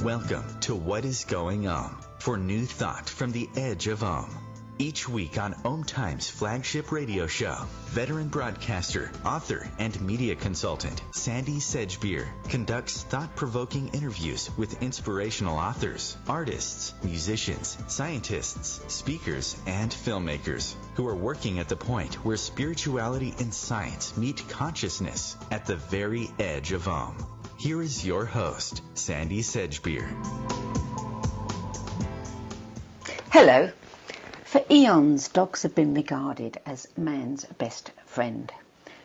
Welcome to What is Going for new thought from the edge of Each week on OMTimes' flagship radio show, veteran broadcaster, author, and media consultant Sandy Sedgbeer conducts thought-provoking interviews with inspirational authors, artists, musicians, scientists, speakers, and filmmakers who are working at the point where spirituality and science meet consciousness at the very edge of Here is your host, Sandy Sedgbeer. Hello. For eons, dogs have been regarded as man's best friend.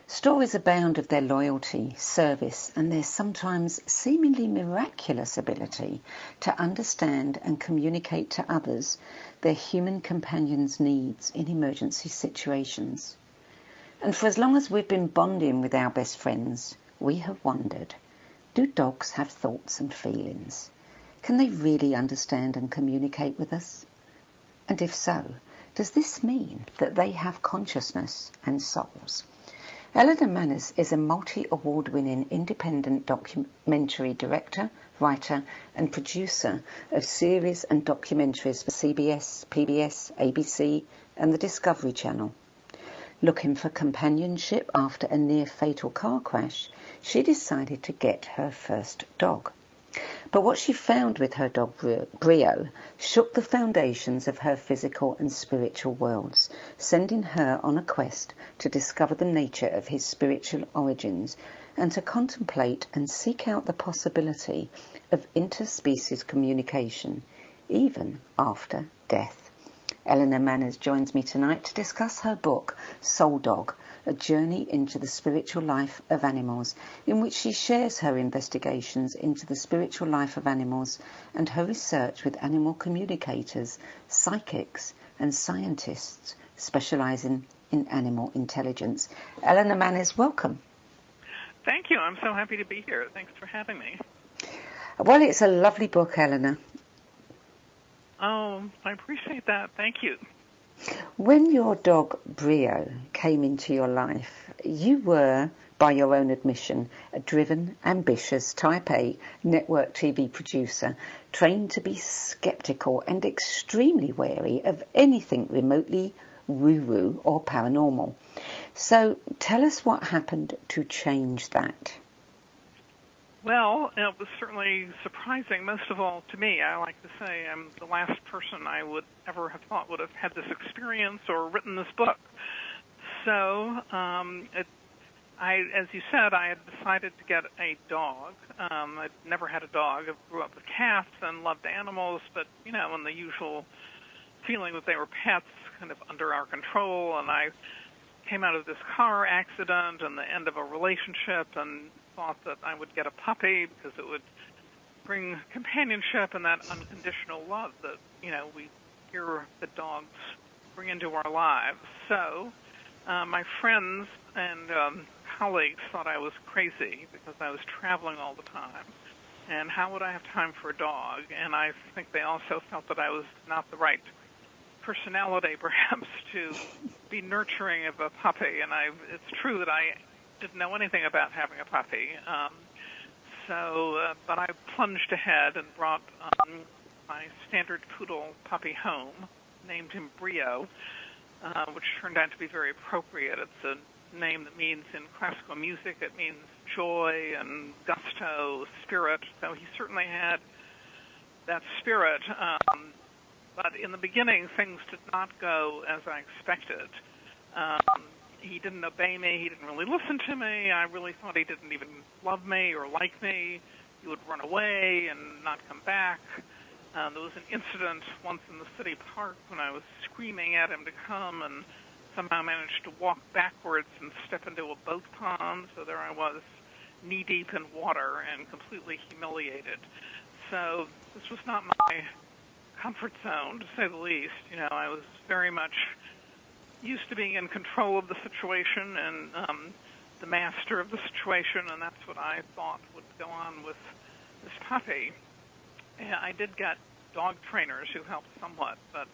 Stories abound of their loyalty, service, and their sometimes seemingly miraculous ability to understand and communicate to others their human companions' needs in emergency situations. And for as long as we've been bonding with our best friends, we have wondered, do dogs have thoughts and feelings? Can they really understand and communicate with us? And if so, does this mean that they have consciousness and souls? Elena Mannes is a multi-award-winning independent documentary director, writer and producer of series and documentaries for CBS, PBS, ABC and the Discovery Channel. Looking for companionship after a near-fatal car crash, she decided to get her first dog. But what she found with her dog Brio shook the foundations of her physical and spiritual worlds, sending her on a quest to discover the nature of his spiritual origins and to contemplate and seek out the possibility of interspecies communication, even after death. Elena Mannes joins me tonight to discuss her book, Soul Dog, A Journey into the Spiritual Life of Animals, in which she shares her investigations into the spiritual life of animals and her research with animal communicators, psychics and scientists specializing in animal intelligence. Elena Mannes, welcome. Thank you. I'm so happy to be here. Thanks for having me. Well, it's a lovely book, Elena. Oh, I appreciate that. Thank you. When your dog Brio came into your life, you were, by your own admission, a driven, ambitious, type A network TV producer, trained to be skeptical and extremely wary of anything remotely woo-woo or paranormal. So tell us what happened to change that. Well, it was certainly surprising, most of all to me. I like to say I'm the last person I would ever have thought would have had this experience or written this book. So, as you said, I had decided to get a dog. I'd never had a dog. I grew up with cats and loved animals, but, you know, and the usual feeling that they were pets kind of under our control. And I came out of this car accident and the end of a relationship and thought that I would get a puppy because it would bring companionship and that unconditional love that, you know, we hear that dogs bring into our lives. So my friends and colleagues thought I was crazy because I was traveling all the time. And how would I have time for a dog? And I think they also felt that I was not the right personality, perhaps, to be nurturing of a puppy. And it's true that I didn't know anything about having a puppy. But I plunged ahead and brought my standard poodle puppy home, named him Brio, which turned out to be very appropriate. It's a name that means, in classical music, it means joy and gusto, spirit. So he certainly had that spirit. But in the beginning, things did not go as I expected. He didn't obey me. He didn't really listen to me. I really thought he didn't even love me or like me. He would run away and not come back. There was an incident once in the city park when I was screaming at him to come and somehow managed to walk backwards and step into a boat pond. So there I was, knee-deep in water and completely humiliated. So this was not my comfort zone, to say the least. You know, I was very much used to being in control of the situation and the master of the situation, and that's what I thought would go on with this puppy. And I did get dog trainers who helped somewhat, but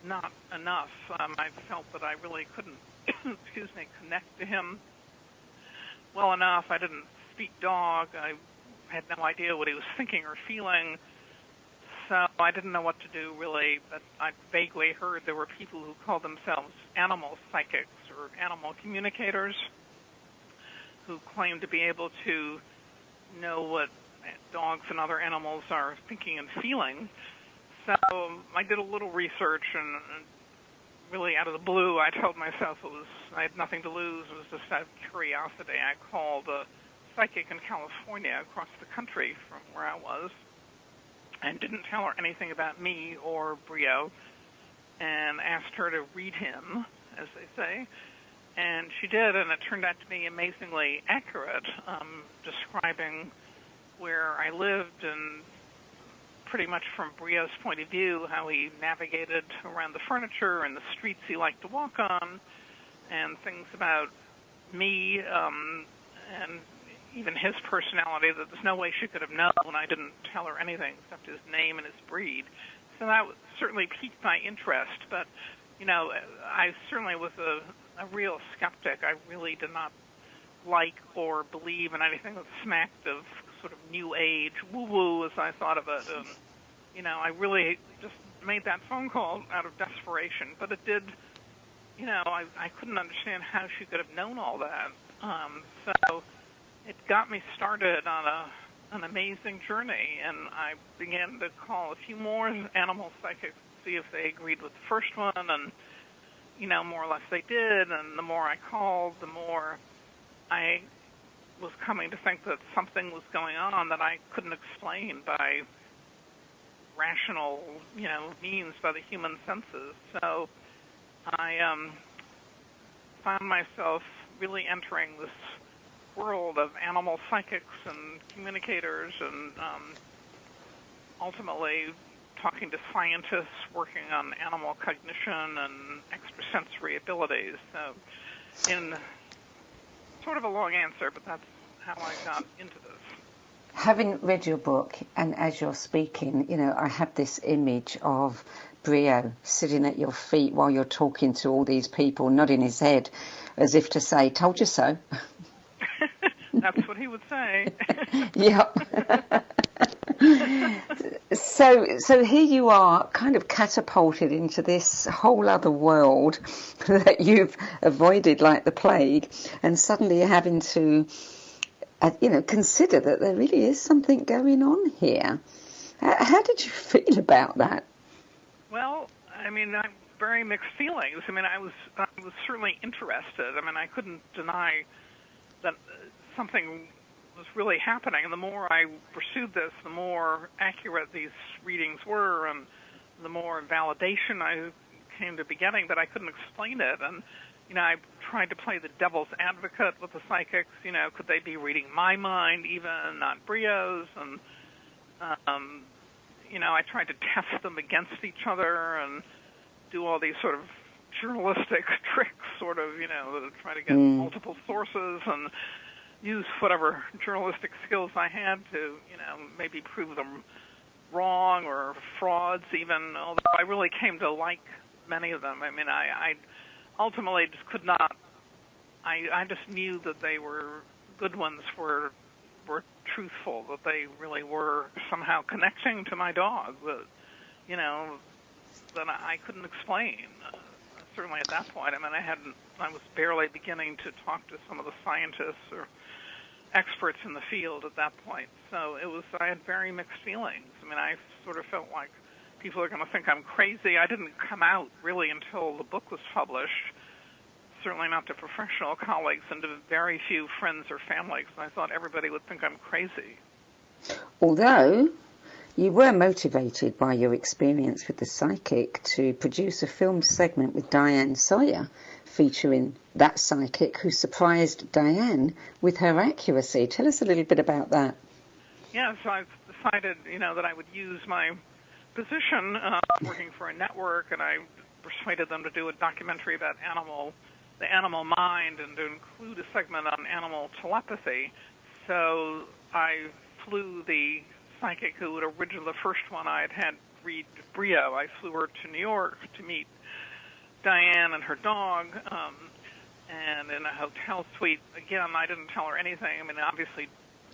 not enough. I felt that I really couldn't, connect to him well enough. I didn't speak dog. I had no idea what he was thinking or feeling. So I didn't know what to do, really, but I vaguely heard there were people who called themselves animal psychics or animal communicators who claimed to be able to know what dogs and other animals are thinking and feeling. So I did a little research, and really out of the blue, I told myself I had nothing to lose. It was just out of curiosity. I called a psychic in California across the country from where I was and didn't tell her anything about me or Brio and asked her to read him, as they say. And she did, and it turned out to be amazingly accurate, describing where I lived and pretty much from Brio's point of view, how he navigated around the furniture and the streets he liked to walk on, and things about me, and even his personality that there's no way she could have known when I didn't tell her anything except his name and his breed. So that certainly piqued my interest. But, I certainly was a real skeptic. I really did not like or believe in anything that smacked of sort of new age woo-woo, as I thought of it. And, I really just made that phone call out of desperation. But it did, I couldn't understand how she could have known all that. So it got me started on an amazing journey, and I began to call a few more animal psychics to see if they agreed with the first one, and, more or less they did. And the more I called, the more I was coming to think that something was going on that I couldn't explain by rational, means, by the human senses. So I found myself really entering this world of animal psychics and communicators, and ultimately talking to scientists working on animal cognition and extrasensory abilities. So in sort of a long answer, but that's how I got into this. Having read your book, and as you're speaking, I have this image of Brio sitting at your feet while you're talking to all these people, nodding his head as if to say, "Told you so." That's what he would say. Yeah. So here you are, kind of catapulted into this whole other world that you've avoided like the plague, and suddenly you're having to, consider that there really is something going on here. How did you feel about that? Well, I very mixed feelings. I was certainly interested. I couldn't deny that something was really happening. And the more I pursued this, the more accurate these readings were, and the more validation I came to be getting, but I couldn't explain it. And, I tried to play the devil's advocate with the psychics. Could they be reading my mind even, not Brio's? And, I tried to test them against each other and do all these sort of journalistic tricks, sort of, to try to get multiple sources and use whatever journalistic skills I had to, maybe prove them wrong or frauds even, although I really came to like many of them. I ultimately just could not, I just knew that they were good ones, were truthful, that they really were somehow connecting to my dog, that, that I couldn't explain. Certainly at that point, I was barely beginning to talk to some of the scientists or experts in the field at that point. So I had very mixed feelings. I sort of felt like people are going to think I'm crazy. I didn't come out really until the book was published, certainly not to professional colleagues and to very few friends or family, because I thought everybody would think I'm crazy. Although you were motivated by your experience with the psychic to produce a filmed segment with Diane Sawyer, featuring that psychic who surprised Diane with her accuracy. Tell us a little bit about that. Yeah, so I decided, that I would use my position working for a network, and I persuaded them to do a documentary about the animal mind, and to include a segment on animal telepathy. So I flew the psychic who would originally, the first one I had read Brio, I flew her to New York to meet Diane and her dog, and in a hotel suite. Again, I didn't tell her anything. Obviously,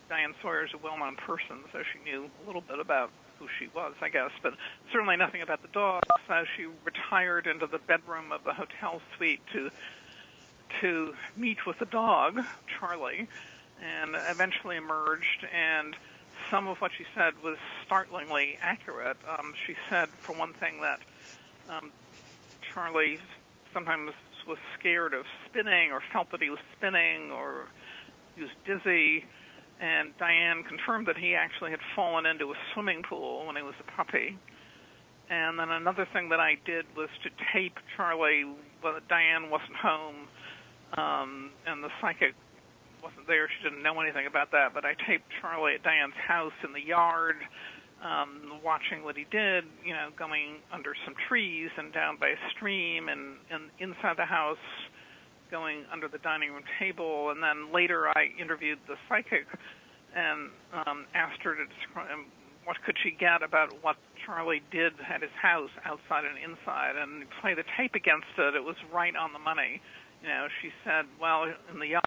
Diane Sawyer is a well-known person, so she knew a little bit about who who she was, I guess, but certainly nothing about the dog. So she retired into the bedroom of the hotel suite to meet with the dog, Charlie, and eventually emerged. And some of what she said was startlingly accurate. She said, for one thing, that Charlie sometimes was scared of spinning or felt that he was spinning or he was dizzy. And Diane confirmed that he actually had fallen into a swimming pool when he was a puppy. And then another thing that I did was to tape Charlie when Diane wasn't home, and the psychic wasn't there. She didn't know anything about that, but I taped Charlie at Diane's house in the yard, watching what he did, going under some trees and down by a stream, and inside the house, going under the dining room table. And then later I interviewed the psychic and asked her to describe what could she get about what Charlie did at his house, outside and inside, and play the tape against it. It was right on the money. She said, well, in the yard,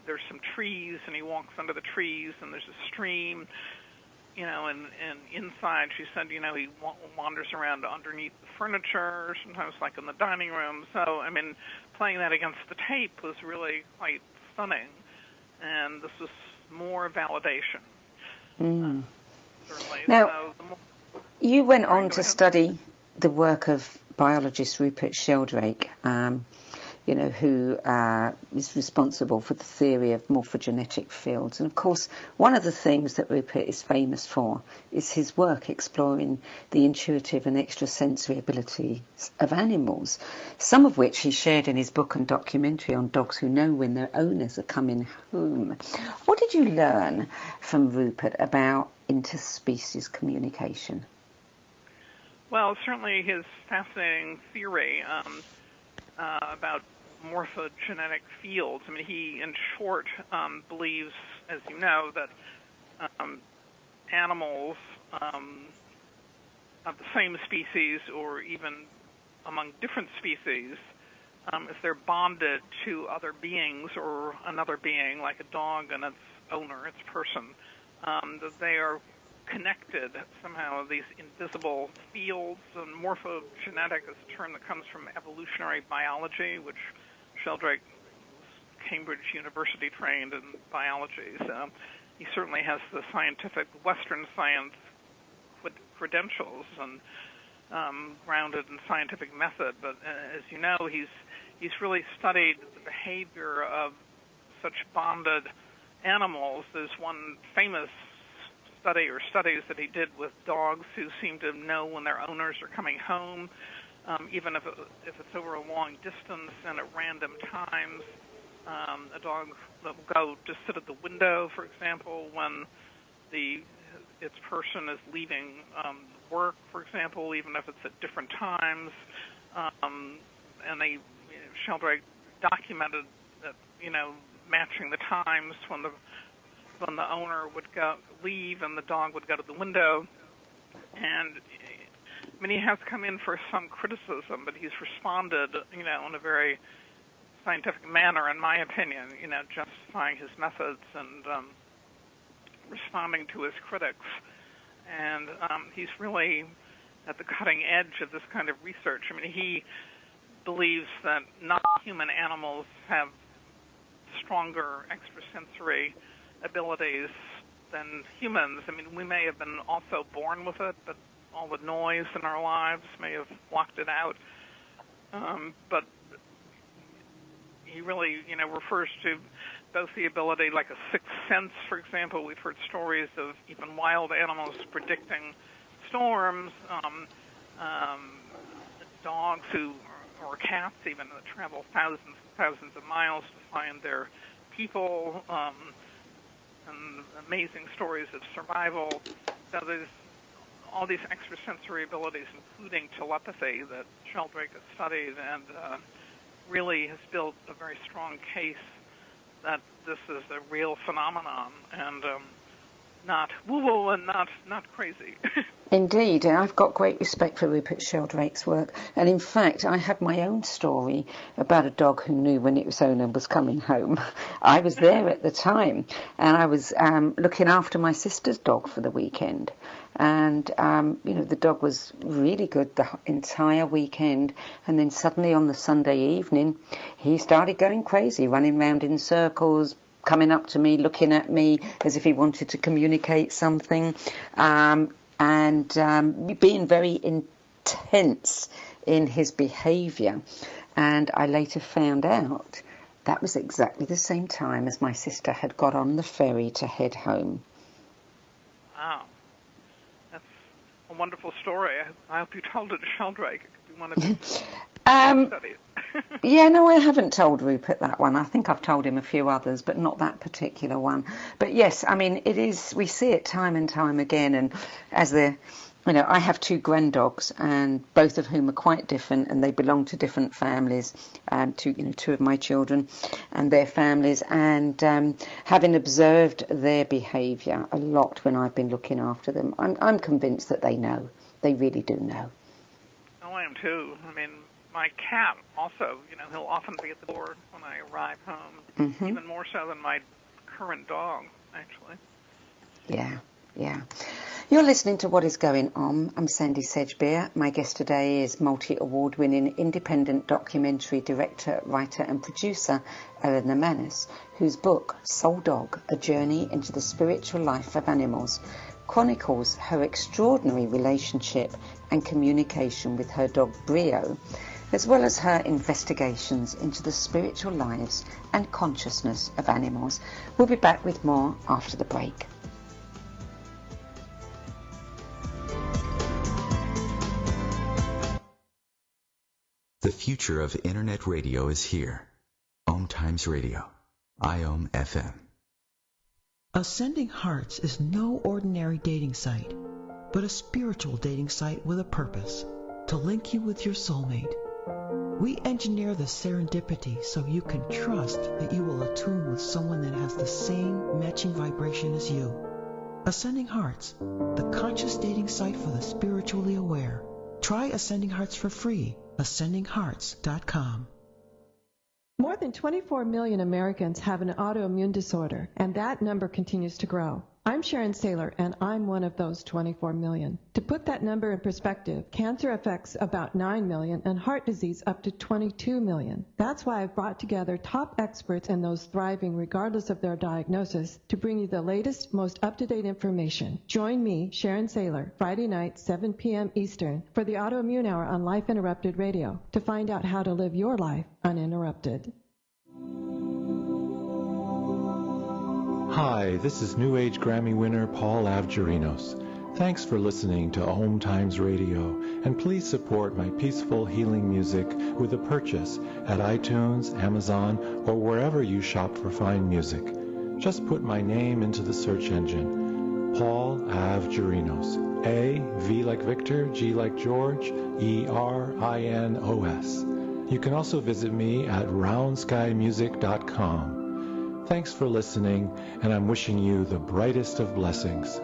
there's some trees, and he walks under the trees, and there's a stream, and inside, she said, he wanders around underneath the furniture, sometimes like in the dining room. So, playing that against the tape was really quite stunning, and this was more validation. Certainly. Now, you went on to study the work of biologist Rupert Sheldrake, who is responsible for the theory of morphogenetic fields. And of course, one of the things that Rupert is famous for is his work exploring the intuitive and extrasensory abilities of animals, some of which he shared in his book and documentary on dogs who know when their owners are coming home. What did you learn from Rupert about interspecies communication? Well, certainly his fascinating theory about morphogenetic fields. He, in short, believes, as you know, that animals of the same species, or even among different species, if they're bonded to other beings or another being, like a dog and its owner, its person, that they are connected somehow, these invisible fields. And morphogenetic is a term that comes from evolutionary biology, which Sheldrake was Cambridge University trained in biology, so he certainly has the scientific Western science credentials and grounded in scientific method. But as you know, he's really studied the behavior of such bonded animals. There's one famous study or studies that he did with dogs who seem to know when their owners are coming home, even if it's over a long distance and at random times. A dog that will go just sit at the window, for example, when its person is leaving work, for example, even if it's at different times. And Sheldrake documented that, matching the times when the owner would leave and the dog would go to the window. And he has come in for some criticism, but he's responded, in a very scientific manner, in my opinion, justifying his methods and responding to his critics. And he's really at the cutting edge of this kind of research. He believes that non-human animals have stronger extrasensory abilities than humans. We may have been also born with it, but all the noise in our lives may have blocked it out. But he really, refers to both the ability, like a sixth sense, for example. We've heard stories of even wild animals predicting storms, dogs or cats even, that travel thousands and thousands of miles to find their people, and amazing stories of survival. So there's all these extrasensory abilities, including telepathy, that Sheldrake has studied, and really has built a very strong case that this is a real phenomenon, and not woo-woo and not crazy. Indeed, I've got great respect for Rupert Sheldrake's work, and in fact I had my own story about a dog who knew when its owner was coming home. I was there at the time, and I was looking after my sister's dog for the weekend, And, the dog was really good the entire weekend. And then suddenly on the Sunday evening, he started going crazy, running round in circles, coming up to me, looking at me as if he wanted to communicate something, and being very intense in his behaviour. And I later found out that was exactly the same time as my sister had got on the ferry to head home. Wow. That's a wonderful story. I hope you told it to Sheldrake. It could be one of his studies. Yeah, no, I haven't told Rupert that one. I think I've told him a few others, but not that particular one. But yes, I mean, it is, we see it time and time again. And as I have 2 granddogs, and both of whom are quite different, and they belong to different families, two of my children and their families. And having observed their behaviour a lot when I've been looking after them, I'm convinced that they know. They really do know. Oh, I am too. I mean, my cat also, he'll often be at the door when I arrive home, even more so than my current dog, actually. Yeah. You're listening to What Is Going On. I'm Sandy Sedgbeer. My guest today is multi-award-winning independent documentary director, writer and producer Elena Mannes, whose book, Soul Dog, A Journey into the Spiritual Life of Animals, chronicles her extraordinary relationship and communication with her dog Brio, as well as her investigations into the spiritual lives and consciousness of animals. We'll be back with more after the break. The future of Internet radio is here. OMTimes Radio, IOM FM. Ascending Hearts is no ordinary dating site, but a spiritual dating site with a purpose, to link you with your soulmate. We engineer the serendipity so you can trust that you will attune with someone that has the same matching vibration as you. Ascending Hearts, the conscious dating site for the spiritually aware. Try Ascending Hearts for free. AscendingHearts.com. More than 24 million Americans have an autoimmune disorder, and that number continues to grow. I'm Sharon Saylor, and I'm one of those 24 million. To put that number in perspective, cancer affects about 9 million and heart disease up to 22 million. That's why I've brought together top experts and those thriving regardless of their diagnosis to bring you the latest, most up-to-date information. Join me, Sharon Saylor, Friday night, 7 p.m. Eastern, for the Autoimmune Hour on Life Interrupted Radio to find out how to live your life uninterrupted. Hi, this is New Age Grammy winner Paul Avgerinos. Thanks for listening to OMTimes Radio, and please support my peaceful healing music with a purchase at iTunes, Amazon, or wherever you shop for fine music. Just put my name into the search engine, Paul Avgerinos. A, V like Victor, G like George, E-R-I-N-O-S. You can also visit me at roundskymusic.com. Thanks for listening, and I'm wishing you the brightest of blessings.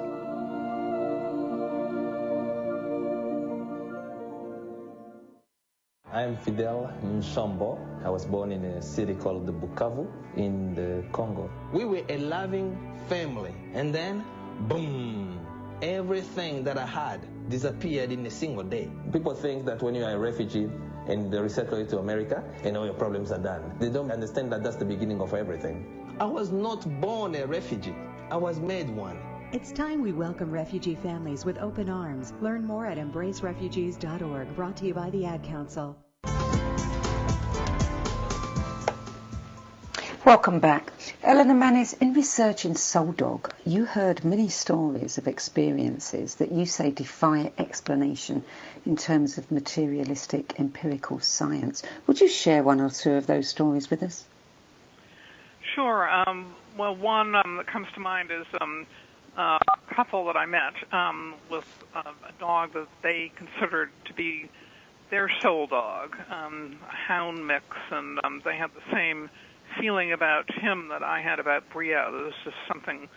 I'm Fidel Nshombo. I was born in a city called Bukavu in the Congo. We were a loving family, and then, boom, everything that I had disappeared in a single day. People think that when you are a refugee and they resettle you to America, and all your problems are done. They don't understand that that's the beginning of everything. I was not born a refugee. I was made one. It's time we welcome refugee families with open arms. Learn more at embracerefugees.org, brought to you by the Ad Council. Welcome back. Elena Mannes, in researching Soul Dog, you heard many stories of experiences that you say defy explanation in terms of materialistic empirical science. Would you share one or two of those stories with us? Sure. Well, one that comes to mind is a couple that I met with a dog that they considered to be their soul dog, a hound mix, and they had the same feeling about him that I had about Brio. There was just something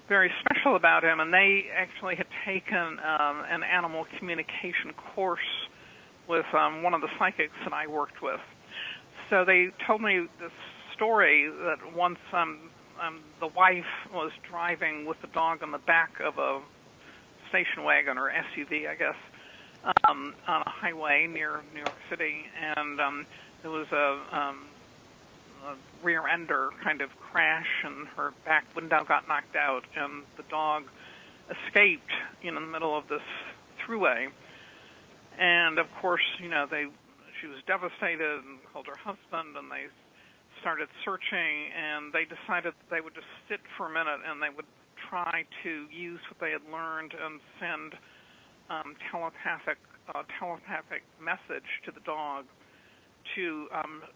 very special about him, and they actually had taken an animal communication course with one of the psychics that I worked with. So they told me this story that once the wife was driving with the dog on the back of a station wagon or SUV, I guess, on a highway near New York City, and there was a rear-ender kind of crash, and her back window got knocked out, and the dog escaped in the middle of this throughway. And of course, she was devastated and called her husband, and they started searching, and they decided that they would just sit for a minute and they would try to use what they had learned and send telepathic message to the dog to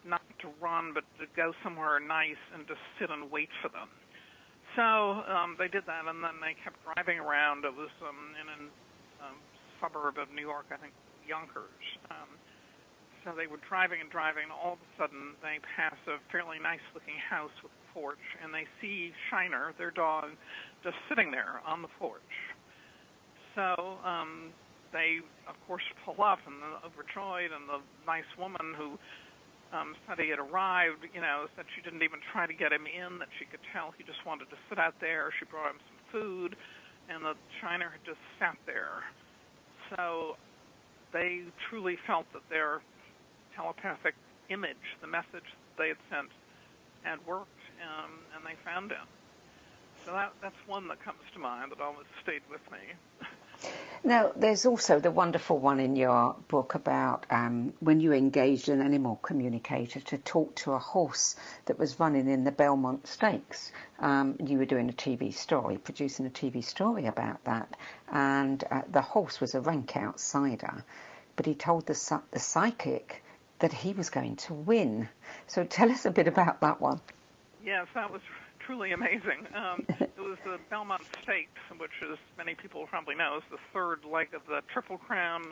not to run, but to go somewhere nice and just sit and wait for them. So they did that, and then they kept driving around. It was in a suburb of New York, I think, Yonkers. So they were driving, and all of a sudden they pass a fairly nice-looking house with a porch, and they see Shiner, their dog, just sitting there on the porch. So they, of course, pull up, and overjoyed, and the nice woman who said he had arrived, said she didn't even try to get him in, that she could tell he just wanted to sit out there. She brought him some food, and the Shiner had just sat there. So they truly felt that their telepathic image, the message they had sent, had worked, and they found him. So that's one that comes to mind that always stayed with me. Now, there's also the wonderful one in your book about when you engaged an animal communicator to talk to a horse that was running in the Belmont Stakes. You were doing producing a TV story about that, and the horse was a rank outsider, but he told the psychic that he was going to win. So tell us a bit about that one. Yes, that was truly amazing. It was the Belmont Stakes, which, as many people probably know, is the third leg of the Triple Crown,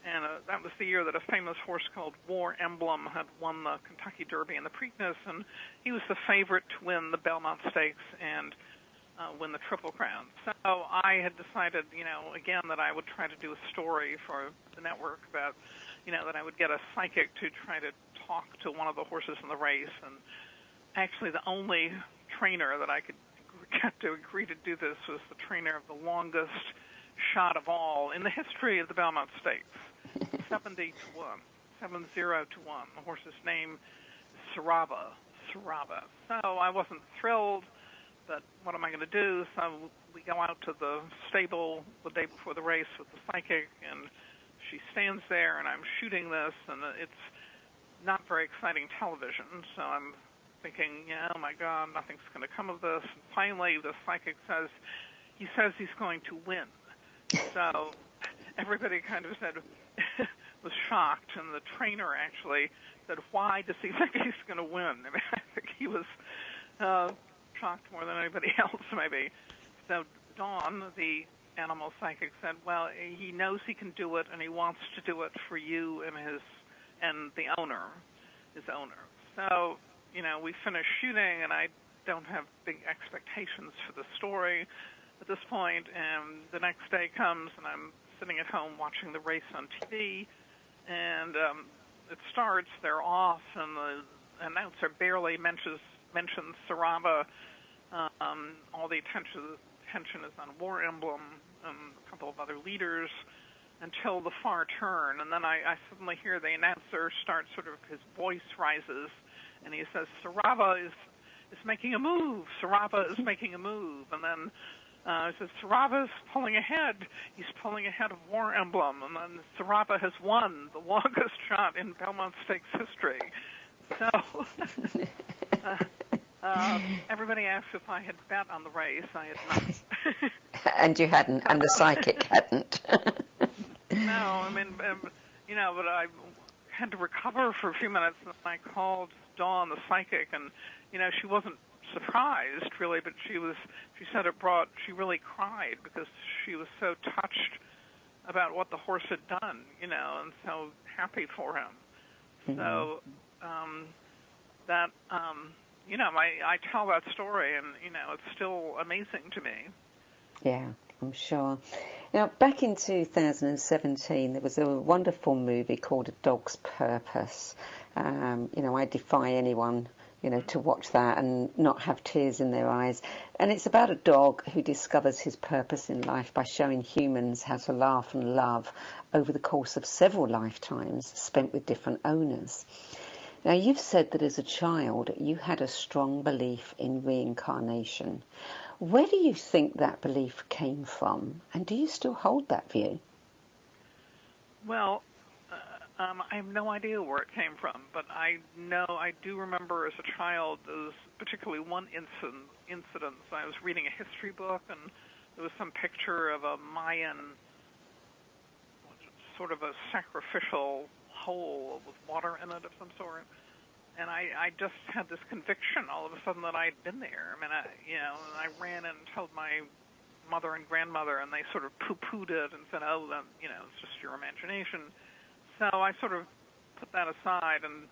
and that was the year that a famous horse called War Emblem had won the Kentucky Derby and the Preakness, and he was the favorite to win the Belmont Stakes and win the Triple Crown. So I had decided, again, that I would try to do a story for the network about, that I would get a psychic to try to talk to one of the horses in the race, and actually the only trainer that I could get to agree to do this was the trainer of the longest shot of all in the history of the Belmont Stakes, 70 to 1. The horse's name is Sarava. So I wasn't thrilled, but what am I going to do? So we go out to the stable the day before the race with the psychic, and she stands there, and I'm shooting this, and it's not very exciting television, so I'm thinking, oh my God, nothing's going to come of this. And finally, the psychic says he's going to win. So everybody kind of was shocked, and the trainer actually said, why does he think he's going to win? I mean, I think he was shocked more than anybody else, maybe. So Dawn, the animal psychic, said, well, he knows he can do it, and he wants to do it for you and his owner. So, we finished shooting, and I don't have big expectations for the story at this point, and the next day comes, and I'm sitting at home watching the race on TV, and it starts, they're off, and the announcer barely mentions Sarava. All the attention is on War Emblem and a couple of other leaders until the far turn, and then I suddenly hear the announcer start his voice rises, and he says, Sarava is making a move. Sarava is making a move. And then he says, Sarava is pulling ahead. He's pulling ahead of War Emblem. And then Sarava has won the longest shot in Belmont Stakes history. So everybody asked if I had bet on the race. I had not. And you hadn't, and the psychic hadn't. No, I mean, but I had to recover for a few minutes, and I called Dawn, the psychic, and, she wasn't surprised, really, but she said she really cried because she was so touched about what the horse had done, and so happy for him. Mm-hmm. So that, I tell that story, and, it's still amazing to me. Yeah, I'm sure. Now, back in 2017, there was a wonderful movie called A Dog's Purpose. I defy anyone to watch that and not have tears in their eyes. And it's about a dog who discovers his purpose in life by showing humans how to laugh and love over the course of several lifetimes spent with different owners. Now, you've said that as a child you had a strong belief in reincarnation. Where do you think that belief came from, and do you still hold that view? Well, I have no idea where it came from, but I do remember as a child there was particularly one incident. I was reading a history book, and there was some picture of a Mayan, sort of a sacrificial hole with water in it of some sort. And I just had this conviction all of a sudden that I'd been there. I mean, I ran and told my mother and grandmother, and they sort of poo-pooed it and said, oh, it's just your imagination. So I sort of put that aside and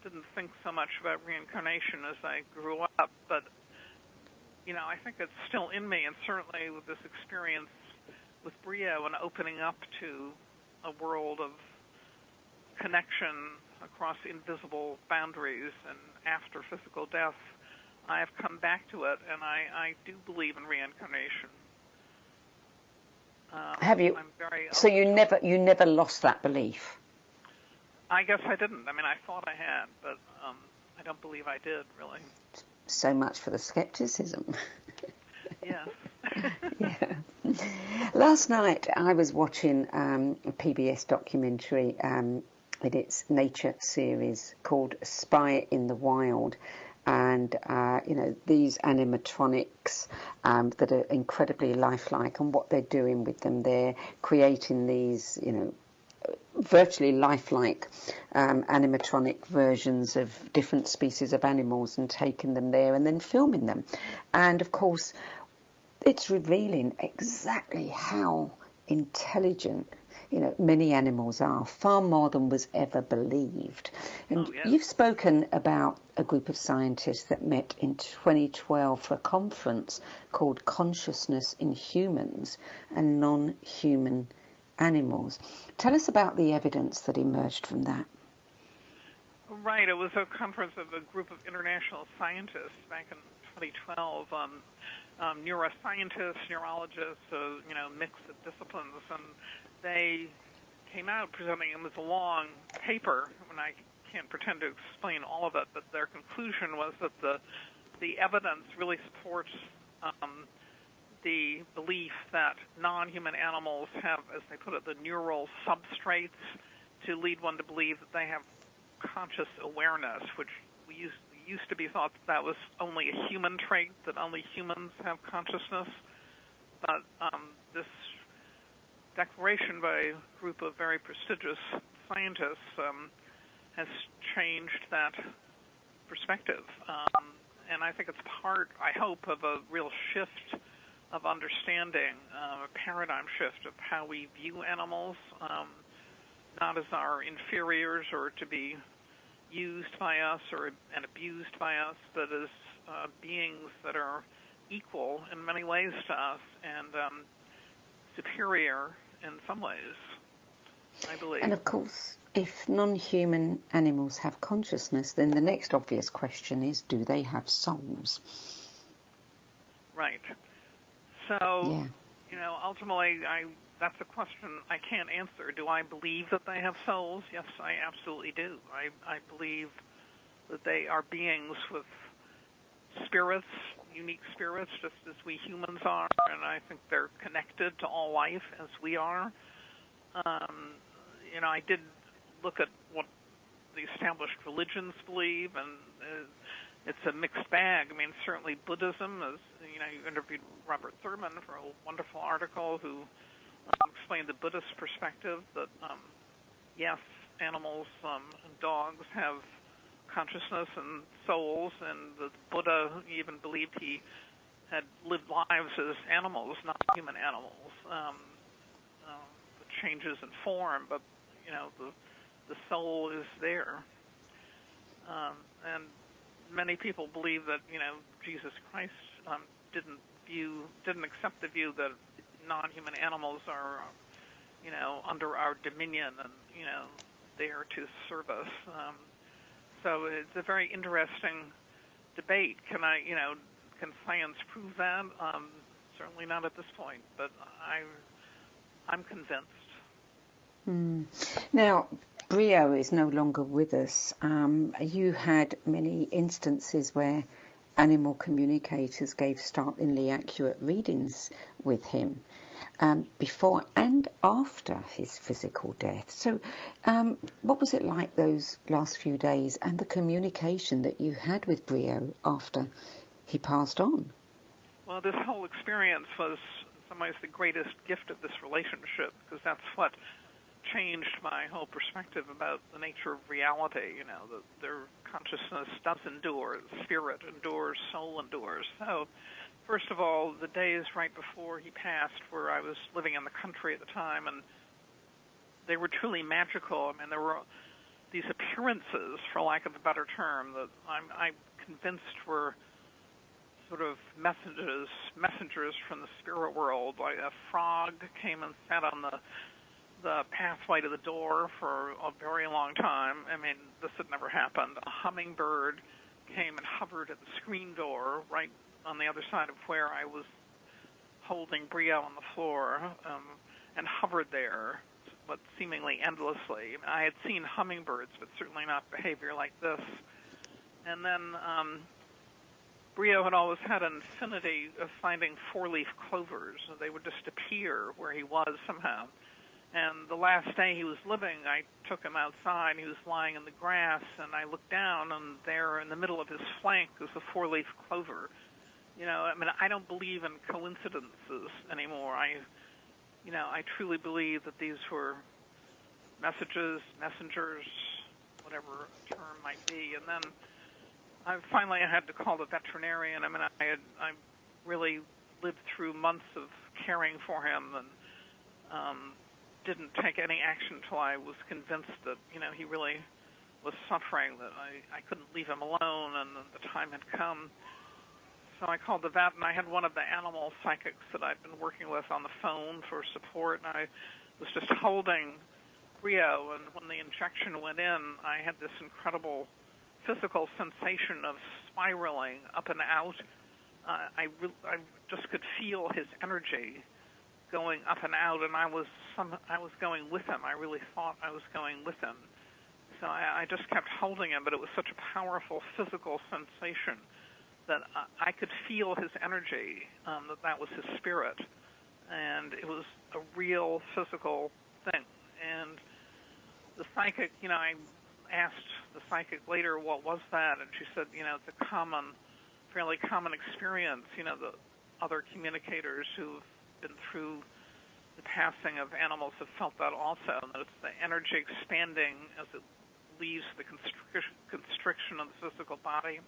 didn't think so much about reincarnation as I grew up. But, I think it's still in me, and certainly with this experience with Brio and opening up to a world of connection across invisible boundaries and after physical death, I have come back to it, and I do believe in reincarnation. Have you? So you never lost that belief? I guess I didn't. I mean, I thought I had, but I don't believe I did, really. So much for the skepticism. Yes. Yeah. Last night I was watching a PBS documentary in its nature series called Spy in the Wild. And, these animatronics that are incredibly lifelike, and what they're doing with them, they're creating these, virtually lifelike animatronic versions of different species of animals and taking them there and then filming them. And, of course, it's revealing exactly how intelligent many animals are, far more than was ever believed. And You've spoken about a group of scientists that met in 2012 for a conference called Consciousness in Humans and Non-Human Animals. Tell us about the evidence that emerged from that. Right, it was a conference of a group of international scientists back in 2012, neuroscientists, neurologists, mix of disciplines, and they came out presenting them as a long paper, and I can't pretend to explain all of it, but their conclusion was that the evidence really supports the belief that non-human animals have, as they put it, the neural substrates to lead one to believe that they have conscious awareness, which we used to be thought that was only a human trait, that only humans have consciousness. But this declaration by a group of very prestigious scientists has changed that perspective. And I think it's part, I hope, of a real shift of understanding, a paradigm shift of how we view animals, not as our inferiors or to be used by us and abused by us, but as beings that are equal in many ways to us and superior in some ways, I believe. And of course, if non-human animals have consciousness, then the next obvious question is, do they have souls? Right. So, ultimately, that's a question I can't answer. Do I believe that they have souls? Yes, I absolutely do. I believe that they are beings with spirits, unique spirits, just as we humans are, and I think they're connected to all life as we are. I did look at what the established religions believe, and it's a mixed bag. I mean, certainly Buddhism is, you interviewed Robert Thurman for a wonderful article who explained the Buddhist perspective that, yes, animals and dogs have consciousness and souls, and the Buddha even believed he had lived lives as animals, not human animals. The changes in form, but, the soul is there. And many people believe that, Jesus Christ didn't accept the view that non-human animals are, under our dominion and, there to serve us. So it's a very interesting debate. Can science prove that? Certainly not at this point, but I'm convinced. Now, Brio is no longer with us. You had many instances where animal communicators gave startlingly accurate readings with him before and after his physical death. So what was it like those last few days and the communication that you had with Brio after he passed on? Well, this whole experience was in some ways the greatest gift of this relationship, because that's what changed my whole perspective about the nature of reality. That their consciousness does endure, spirit endures, soul endures. So, first of all, the days right before he passed, where I was living in the country at the time, and they were truly magical. I mean, there were these appearances, for lack of a better term, that I'm convinced were sort of messengers from the spirit world. Like a frog came and sat on the pathway to the door for a very long time. I mean, this had never happened. A hummingbird came and hovered at the screen door right on the other side of where I was holding Brio on the floor, and hovered there, but seemingly endlessly. I had seen hummingbirds, but certainly not behavior like this. And then Brio had always had an affinity of finding four-leaf clovers. They would just appear where he was somehow. And the last day he was living, I took him outside. He was lying in the grass, and I looked down, and there in the middle of his flank was a four-leaf clover. I mean, I don't believe in coincidences anymore. I truly believe that these were messengers, whatever a term might be. And then I had to call the veterinarian. I mean, I really lived through months of caring for him, and didn't take any action until I was convinced that, he really was suffering, that I couldn't leave him alone, and the time had come. So I called the vet, and I had one of the animal psychics that I'd been working with on the phone for support, and I was just holding Brio, and when the injection went in, I had this incredible physical sensation of spiraling up and out. I just could feel his energy going up and out, and I was going with him. I really thought I was going with him. So I just kept holding him, but it was such a powerful physical sensation that I could feel his energy, that was his spirit. And it was a real physical thing. And the psychic, I asked the psychic later, what was that? And she said, it's a fairly common experience. The other communicators who've been through the passing of animals have felt that also, and that it's the energy expanding as it leaves the constriction of the physical body.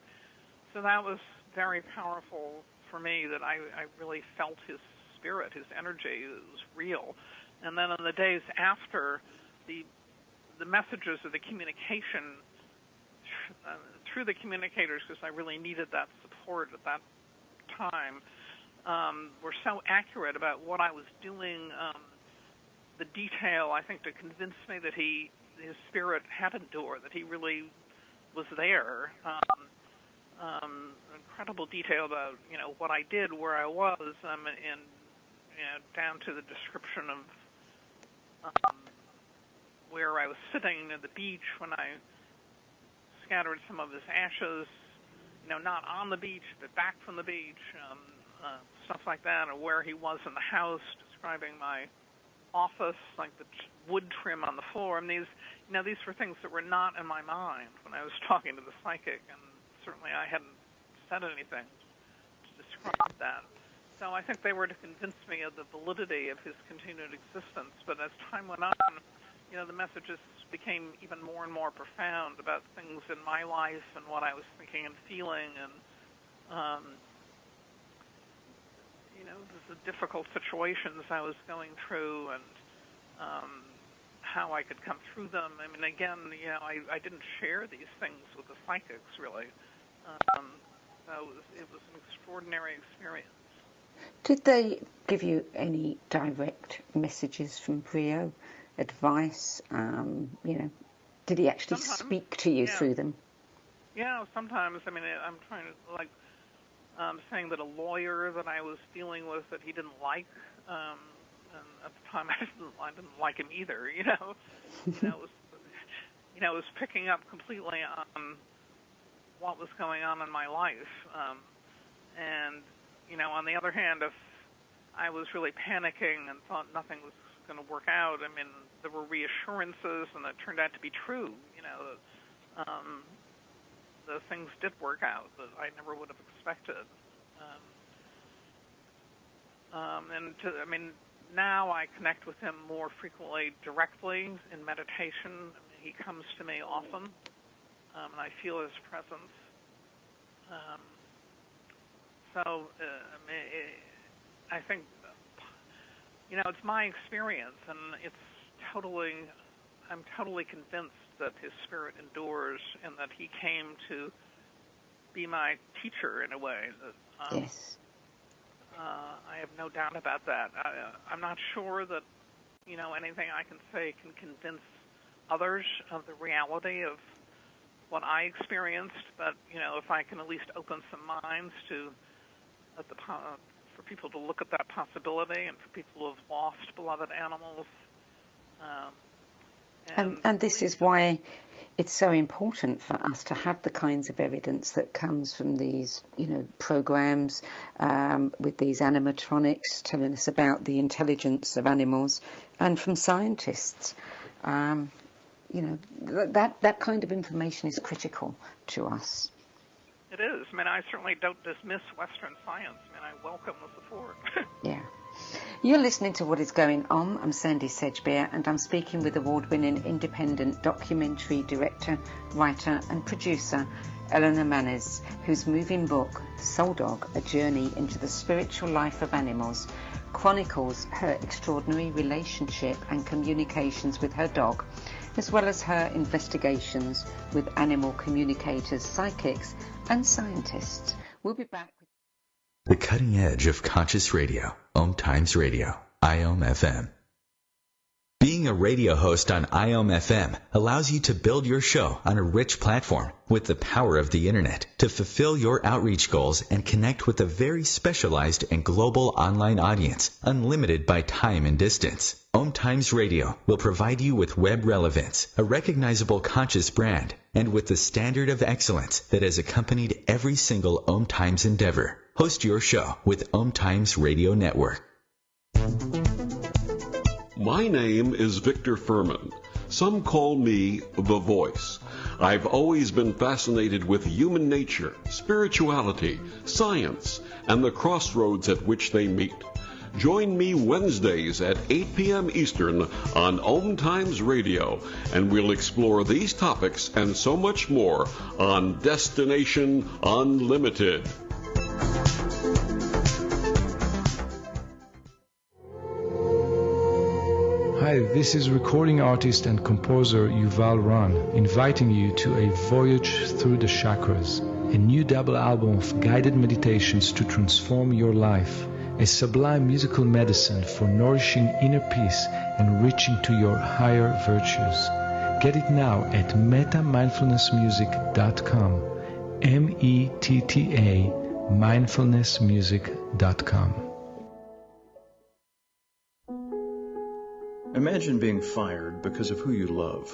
So that was very powerful for me, that I really felt his spirit, his energy. It was real. And then in the days after, the messages of the communication through the communicators, because I really needed that support at that time, were so accurate about what I was doing, the detail, I think, to convince me that his spirit had endured, that he really was there. Incredible detail about, what I did, where I was, and down to the description of where I was sitting at the beach when I scattered some of his ashes, not on the beach, but back from the beach, stuff like that, or where he was in the house, describing my office, like the wood trim on the floor. And these were things that were not in my mind when I was talking to the psychic, and certainly I hadn't said anything to describe that. So I think they were to convince me of the validity of his continued existence. But as time went on, the messages became even more and more profound about things in my life and what I was thinking and feeling, and the difficult situations I was going through, and how I could come through them. I mean, again, I didn't share these things with the psychics, really. So it was an extraordinary experience. Did they give you any direct messages from Brio, advice? Did he actually speak to you through them? Yeah, sometimes. I mean, I'm trying to, like, saying that a lawyer that I was dealing with that he didn't like, and at the time I didn't like him either. It was picking up completely on what was going on in my life, and on the other hand, if I was really panicking and thought nothing was going to work out, I mean, there were reassurances, and it turned out to be true. The things did work out that I never would have expected. Now I connect with him more frequently directly in meditation. He comes to me often, and I feel his presence. I think, it's my experience, and I'm totally convinced that his spirit endures and that he came to be my teacher in a way. Yes. I have no doubt about that. I'm not sure that, anything I can say can convince others of the reality of what I experienced, but, if I can at least open some minds for people to look at that possibility and for people who have lost beloved animals. And this is why it's so important for us to have the kinds of evidence that comes from these, programs with these animatronics telling us about the intelligence of animals, and from scientists. That kind of information is critical to us. It is. I mean, I certainly don't dismiss Western science. I welcome the support. Yeah. You're listening to What Is Going On. I'm Sandy Sedgbeer, and I'm speaking with award-winning independent documentary director, writer and producer Elena Mannes, whose moving book, Soul Dog, A Journey into the Spiritual Life of Animals, chronicles her extraordinary relationship and communications with her dog, as well as her investigations with animal communicators, psychics and scientists. We'll be back with the cutting edge of conscious radio, OMTimes Radio, IOM FM. Being a radio host on IOM FM allows you to build your show on a rich platform with the power of the internet to fulfill your outreach goals and connect with a very specialized and global online audience, unlimited by time and distance. OMTimes Radio will provide you with web relevance, a recognizable conscious brand, and with the standard of excellence that has accompanied every single OMTimes endeavor. Host your show with OMTimes Radio Network. My name is Victor Furman. Some call me The Voice. I've always been fascinated with human nature, spirituality, science, and the crossroads at which they meet. Join me Wednesdays at 8 p.m. Eastern on OMTimes Radio, and we'll explore these topics and so much more on Destination Unlimited. Hi, this is recording artist and composer Yuval Ran, inviting you to a voyage through the chakras, a new double album of guided meditations to transform your life, a sublime musical medicine for nourishing inner peace and reaching to your higher virtues. Get it now at metamindfulnessmusic.com, METTA mindfulnessmusic.com. Imagine being fired because of who you love.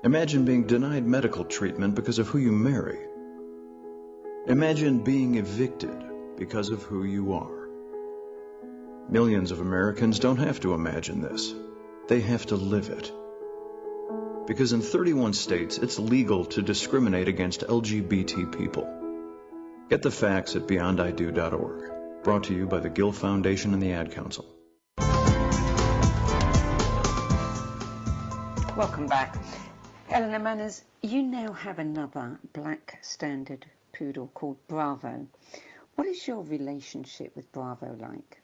Imagine being denied medical treatment because of who you marry. Imagine being evicted because of who you are. Millions of Americans don't have to imagine this. They have to live it. Because in 31 states, it's legal to discriminate against LGBT people. Get the facts at beyondido.org. Brought to you by the Gill Foundation and the Ad Council. Welcome back. Elena Mannes, you now have another black standard poodle called Bravo. What is your relationship with Bravo like?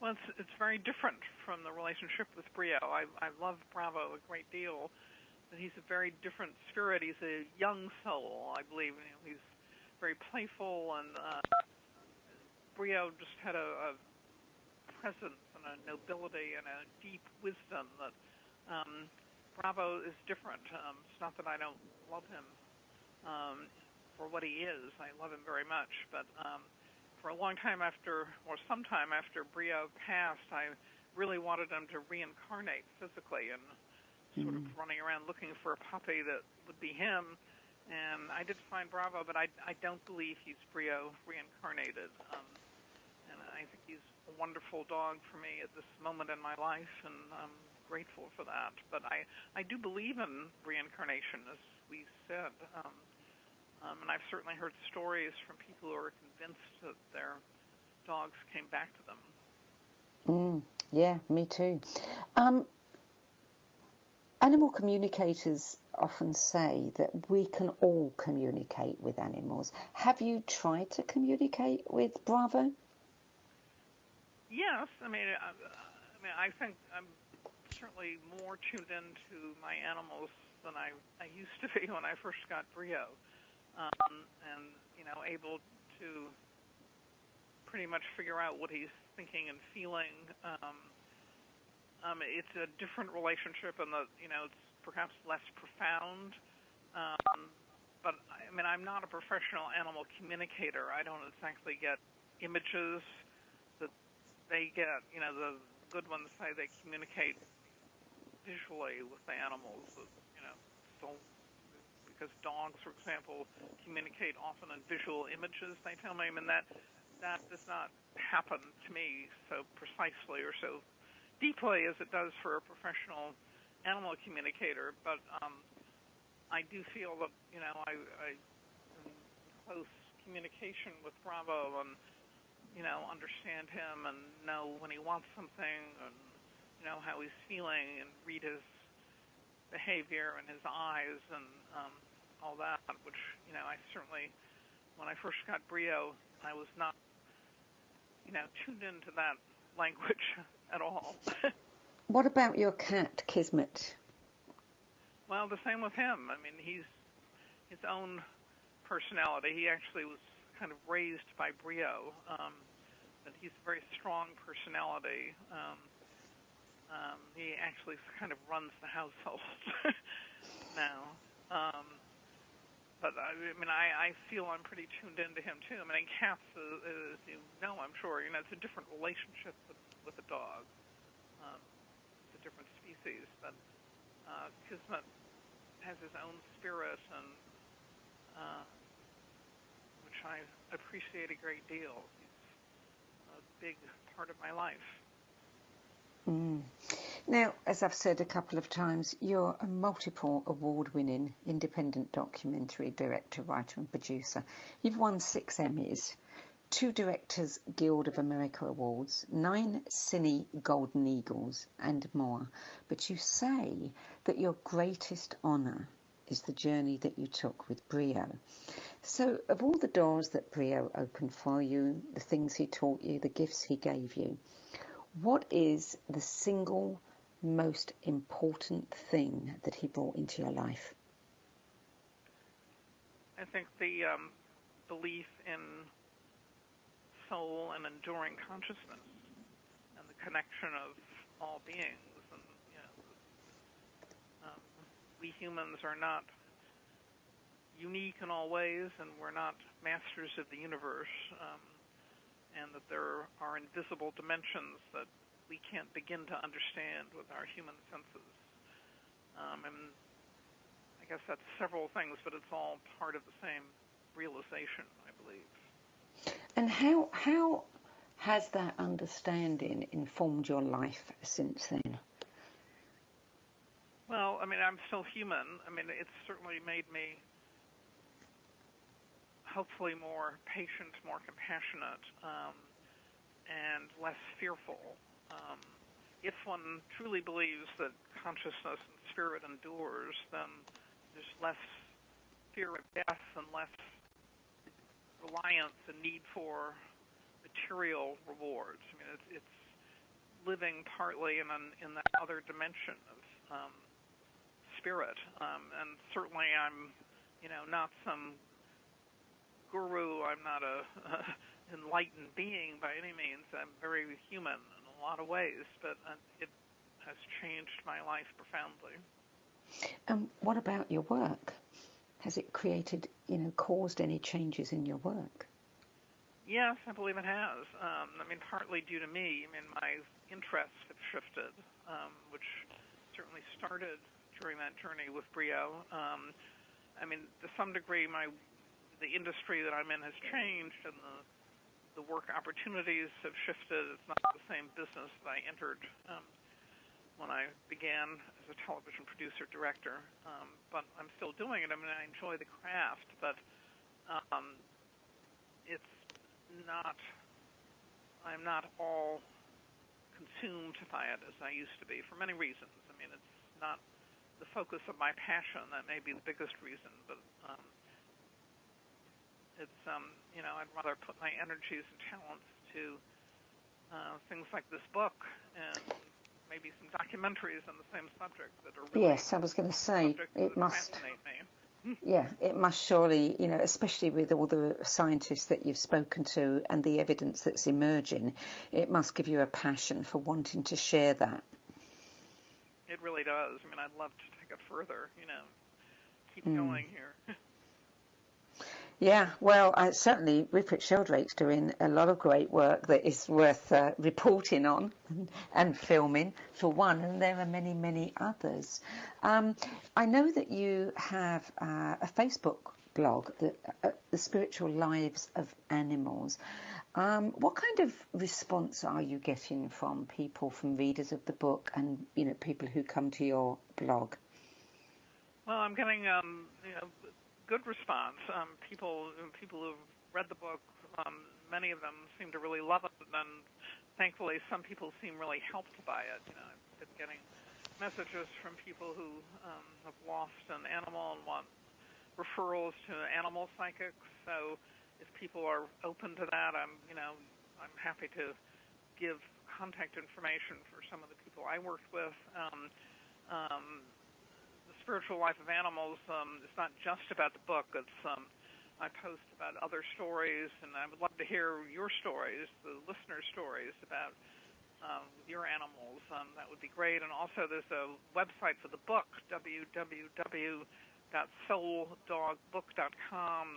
Well, it's very different from the relationship with Brio. I love Bravo a great deal, but he's a very different spirit. He's a young soul, I believe. He's very playful, and Brio just had a presence and a nobility and a deep wisdom that Bravo is different. It's not that I don't love him for what he is. I love him very much, but for a long time after, or sometime after Brio passed, I really wanted him to reincarnate physically and sort of running around looking for a puppy that would be him. And I did find Bravo, but I don't believe he's Brio reincarnated. And I think he's a wonderful dog for me at this moment in my life, and I'm grateful for that. But I do believe in reincarnation, as we said. And I've certainly heard stories from people who are convinced that their dogs came back to them. Yeah, me too. Animal communicators often say that we can all communicate with animals. Have you tried to communicate with Bravo? Yes, I think I'm certainly more tuned into my animals than I used to be when I first got Brio, and able to pretty much figure out what he's thinking and feeling. It's a different relationship, and it's perhaps less profound. But I'm not a professional animal communicator. I don't exactly get images that they get. The good ones say they communicate visually with the animals. So because dogs, for example, communicate often in visual images. They tell me, that does not happen to me so precisely or so deeply as it does for a professional animal communicator. But I do feel that I am in close communication with Bravo, and understand him and know when he wants something, and how he's feeling, and read his behavior and his eyes and all that, which I certainly, when I first got Brio, I was not tuned into that language at all. What about your cat, Kismet? Well, the same with him. He's his own personality. He actually was kind of raised by Brio, but he's a very strong personality. He actually kind of runs the household now. But I feel I'm pretty tuned into him too. Cats, as you know, I'm sure, it's a different relationship with a dog. It's a different species, but Kismet has his own spirit, and which I appreciate a great deal. He's a big part of my life. Now, as I've said a couple of times, you're a multiple award-winning independent documentary director, writer and producer. You've won 6 Emmys, 2 Directors Guild of America Awards, 9 Cine Golden Eagles and more. But you say that your greatest honour is the journey that you took with Brio. So of all the doors that Brio opened for you, the things he taught you, the gifts he gave you, what is the single most important thing that he brought into your life? I think the belief in soul and enduring consciousness and the connection of all beings. And we humans are not unique in all ways, and we're not masters of the universe. And that there are invisible dimensions that we can't begin to understand with our human senses. And I guess that's several things, but it's all part of the same realization, I believe. And how has that understanding informed your life since then? Well, I'm still human. It's certainly made me hopefully more patient, more compassionate, and less fearful. If one truly believes that consciousness and spirit endures, then there's less fear of death and less reliance and need for material rewards. It's living partly in that other dimension of spirit. And certainly I'm, not some guru. I'm not a enlightened being by any means. I'm very human in a lot of ways, but it has changed my life profoundly. What about your work? Has it created, caused any changes in your work? Yes, I believe it has. Partly due to me. My interests have shifted, which certainly started during that journey with Brio. To some degree, the industry that I'm in has changed, and the work opportunities have shifted. It's not the same business that I entered when I began as a television producer director, but I'm still doing it. I enjoy the craft, but I'm not all consumed by it as I used to be for many reasons. It's not the focus of my passion. That may be the biggest reason, but I'd rather put my energies and talents to things like this book and maybe some documentaries on the same subject that are really, yes, I was going to say, it must fascinate me. Yeah, it must surely, especially with all the scientists that you've spoken to and the evidence that's emerging, it must give you a passion for wanting to share that. It really does. I'd love to take it further, keep going here. Yeah, well, certainly Rupert Sheldrake's doing a lot of great work that is worth reporting on and filming, for one, and there are many, many others. I know that you have a Facebook blog, The Spiritual Lives of Animals. What kind of response are you getting from people, from readers of the book and, people who come to your blog? Well, I'm getting, good response. People who've read the book, many of them seem to really love it, and thankfully some people seem really helped by it. I've been getting messages from people who have lost an animal and want referrals to animal psychics. So if people are open to that, I'm happy to give contact information for some of the people I worked with. The Spiritual Life of Animals is not just about the book. It's I post about other stories, and I would love to hear your stories, the listeners' stories about your animals. That would be great. And also there's a website for the book, www.souldogbook.com.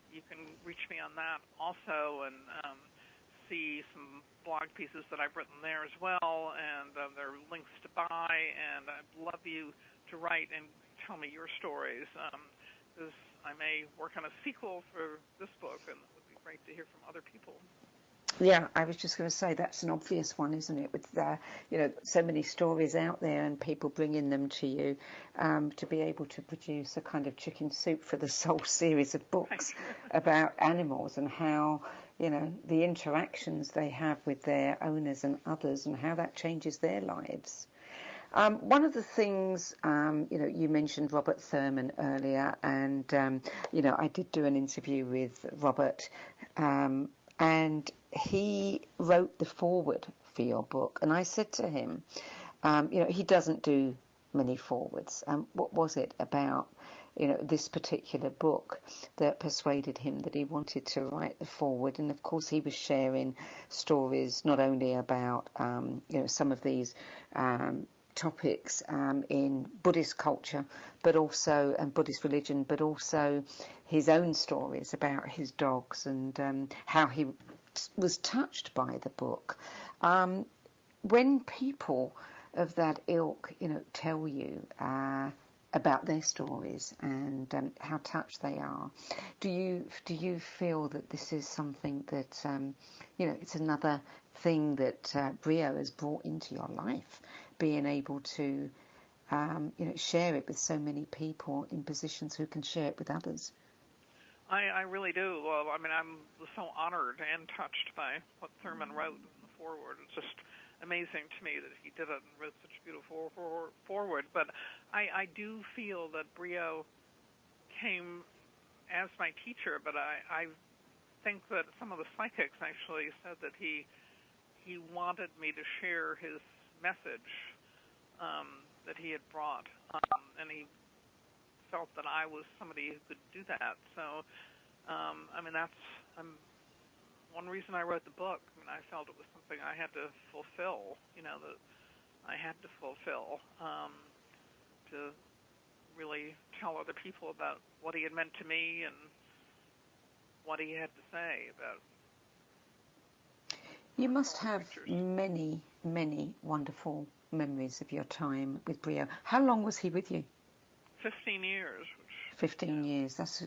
You can reach me on that also, and see some blog pieces that I've written there as well, and there are links to buy, and I'd love you to write and tell me your stories. Because I may work on a sequel for this book, and it would be great to hear from other people. Yeah, I was just going to say that's an obvious one, isn't it? With so many stories out there and people bringing them to you, to be able to produce a kind of chicken soup for the soul series of books about animals and how the interactions they have with their owners and others and how that changes their lives. One of the things, you mentioned Robert Thurman earlier, and I did do an interview with Robert, and he wrote the foreword for your book, and I said to him, he doesn't do many forewords. What was it about, this particular book that persuaded him that he wanted to write the foreword? And of course, he was sharing stories not only about, some of these topics in Buddhist culture, but also and Buddhist religion, but also his own stories about his dogs and how he was touched by the book. When people of that ilk, tell you about their stories and how touched they are, do you feel that this is something that it's another thing that Brio has brought into your life, being able to share it with so many people in positions who can share it with others? I really do. Well, I'm so honored and touched by what Thurman wrote in the foreword. It's just amazing to me that he did it and wrote such a beautiful foreword. But I do feel that Brio came as my teacher, but I think that some of the psychics actually said that he wanted me to share his message that he had brought, and he felt that I was somebody who could do that. So, that's one reason I wrote the book. I felt it was something I had to fulfill, that I had to fulfill to really tell other people about what he had meant to me and what he had to say about. You must have many, many wonderful memories of your time with Brio. How long was he with you? 15 years. 15 years. That's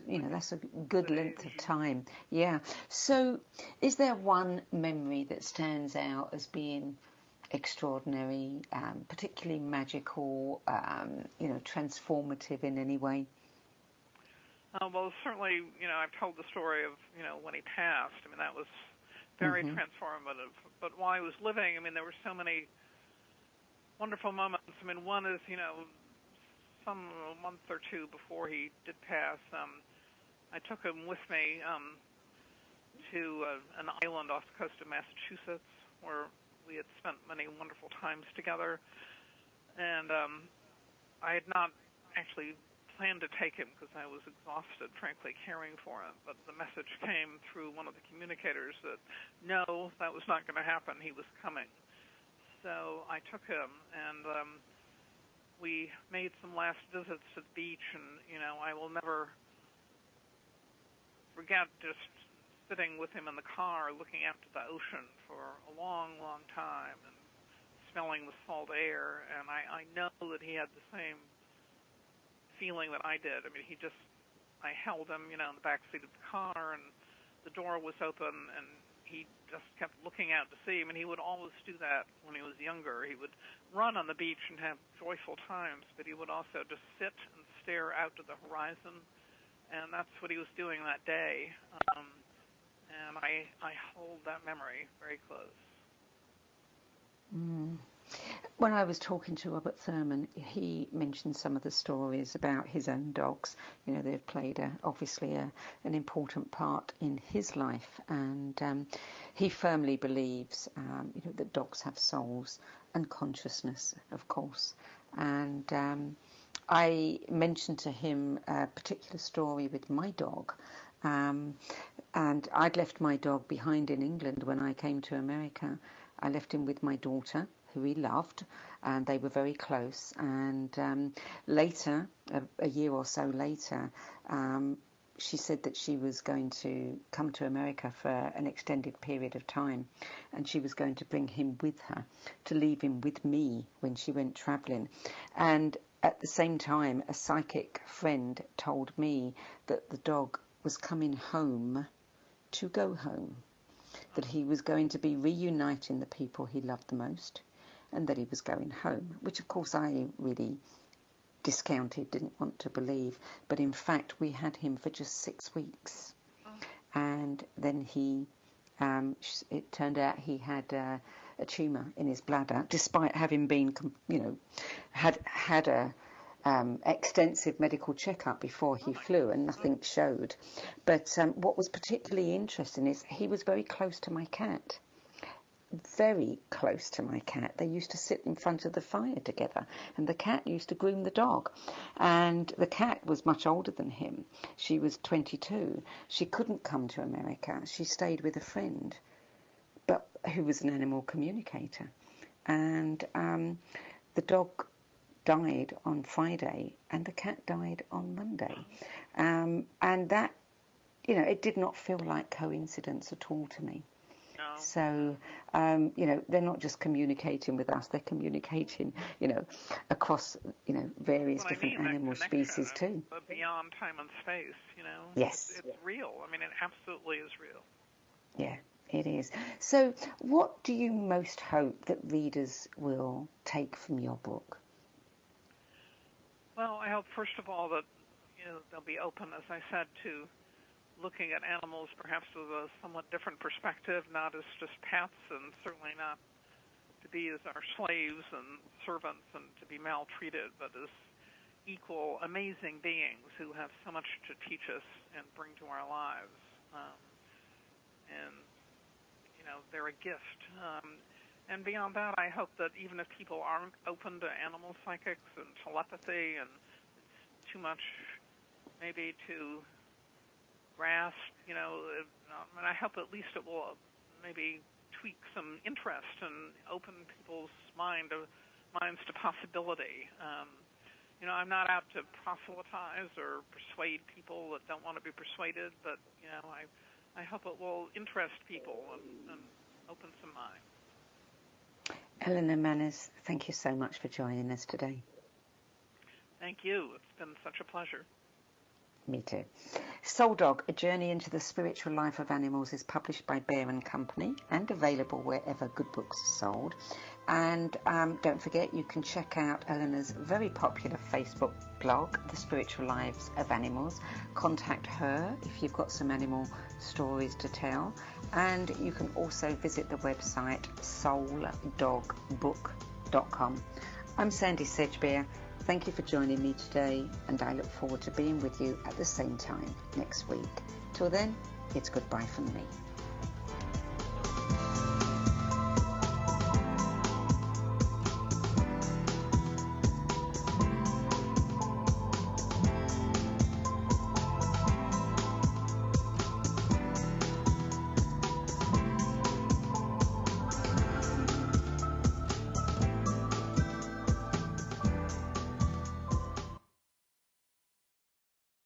a good length of time. Yeah. So, is there one memory that stands out as being extraordinary, particularly magical, transformative in any way? Well, certainly, I've told the story of, when he passed. I mean, that was very transformative. But while he was living, I mean, there were so many wonderful moments. I mean, one is, a month or two before he did pass, I took him with me to an island off the coast of Massachusetts where we had spent many wonderful times together. And I had not actually planned to take him because I was exhausted, frankly, caring for him. But the message came through one of the communicators that, no, that was not going to happen. He was coming. So I took him, and we made some last visits to the beach, and, I will never forget just sitting with him in the car looking out to the ocean for a long, long time and smelling the salt air. And I know that he had the same feeling that I did. I mean, I held him, in the back seat of the car, and the door was open, and he just kept looking out to sea. I mean, he would always do that when he was younger. He would run on the beach and have joyful times, but he would also just sit and stare out to the horizon, and that's what he was doing that day. And I hold that memory very close. When I was talking to Robert Thurman, he mentioned some of the stories about his own dogs. They've played obviously an important part in his life, and he firmly believes that dogs have souls and consciousness, of course. And I mentioned to him a particular story with my dog, and I'd left my dog behind in England when I came to America. I left him with my daughter, who he loved, and they were very close. And later, a year or so later, she said that she was going to come to America for an extended period of time, and she was going to bring him with her, to leave him with me when she went travelling. And at the same time, a psychic friend told me that the dog was coming home to go home, that he was going to be reuniting the people he loved the most, and that he was going home, which of course I really discounted, didn't want to believe. But in fact, we had him for just 6 weeks. And then it turned out he had a tumour in his bladder, despite having been, had a extensive medical checkup before he flew, and nothing showed. But what was particularly interesting is he was very close to my cat. Very close to my cat. They used to sit in front of the fire together, and the cat used to groom the dog. And the cat was much older than him. She was 22. She couldn't come to America. She stayed with a friend, but who was an animal communicator. And the dog died on Friday, and the cat died on Monday. And that, it did not feel like coincidence at all to me. So, they're not just communicating with us, they're communicating, across, various different animal species too. Beyond time and space, Yes. It's real. I mean, it absolutely is real. Yeah, it is. So, what do you most hope that readers will take from your book? Well, I hope, first of all, that, they'll be open, as I said, to looking at animals perhaps with a somewhat different perspective, not as just pets, and certainly not to be as our slaves and servants and to be maltreated, but as equal, amazing beings who have so much to teach us and bring to our lives. And, they're a gift. And beyond that, I hope that even if people aren't open to animal psychics and telepathy, and it's too much maybe to grasp, and I hope at least it will maybe tweak some interest and open people's minds to possibility. I'm not out to proselytize or persuade people that don't want to be persuaded, but, I hope it will interest people and open some minds. Elena Mannes, thank you so much for joining us today. Thank you. It's been such a pleasure. Me too. Soul Dog, A Journey into the Spiritual Life of Animals is published by Bear & Company and available wherever good books are sold. And don't forget, you can check out Elena's very popular Facebook blog, The Spiritual Lives of Animals. Contact her if you've got some animal stories to tell. And you can also visit the website souldogbook.com. I'm Sandy Sedgbeer. Thank you for joining me today, and I look forward to being with you at the same time next week. Till then, it's goodbye from me.